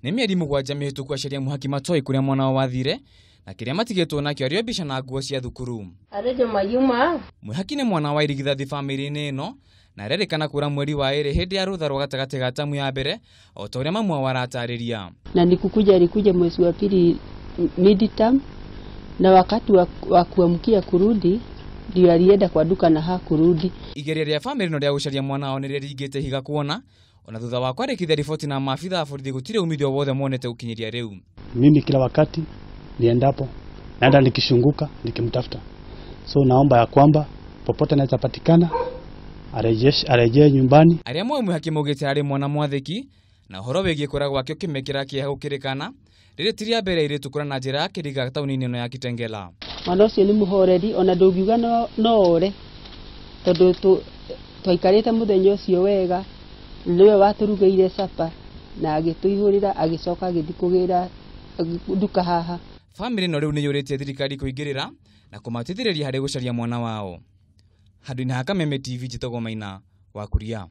Nĩ mĩeri mũgwanja mĩhĩtũku aciari mũhaki matoi kũrĩa mwana wao wathire na kĩrĩa matigĩtwo nakĩo arĩ mbica na nguo cia thukuru. Mũhaki nĩ mwana wa irigithathi famĩlĩ-inĩ ĩno na arerĩkana kũra mweri wa ĩrĩ hĩndĩ ya rũtha rwa gatagatĩ ga tamu ya mbere o ta ũrĩa mamu wao aratarĩria. Na alikuja mwezi wa pili midterm na wakati wa kuamkia kurudi ndio alienda kwa duka na hakurudi. Igeria rĩa famĩlĩ ĩno rĩa gũcaria mwana wao nĩrĩringĩte higa kuona ona thutha wa kwarĩkithia riboti na maafitha a borithi gũtirĩ umithio wothe monete gũkinyĩria rĩu. Mimi kila wakati niendapo naenda nikishunguka nikimtafuta. So naomba ya kwamba popote anaweza patikana arejee nyumbani. Arĩa moe mũhaki maugĩte arĩ mwana mwathĩki na ũhoro wĩgiĩ kũra gwake ũkĩmekĩra kĩeha gũkĩrĩkana rĩrĩ ti rĩa mbere iretũkũra na njĩra ya kĩriga taũni-inĩ ĩno ya Kitengela. Mwana ũcio nĩ mũhoreri ona ndũngiuga no ore tondũ twaikarĩte mũthenya ũcio wega niwe watũrugĩire capa na agĩtũihũrĩra agĩcoka agĩthiĩ kũgĩra duka haha. Famĩlĩ ĩno rĩu nĩ yũrĩtie thirikari kũingĩrĩra na kũmateithĩrĩria harĩ gũcaria mwana wao. Handũ-inĩ ha Kameme TV njĩtagwo Maina wa Kuria.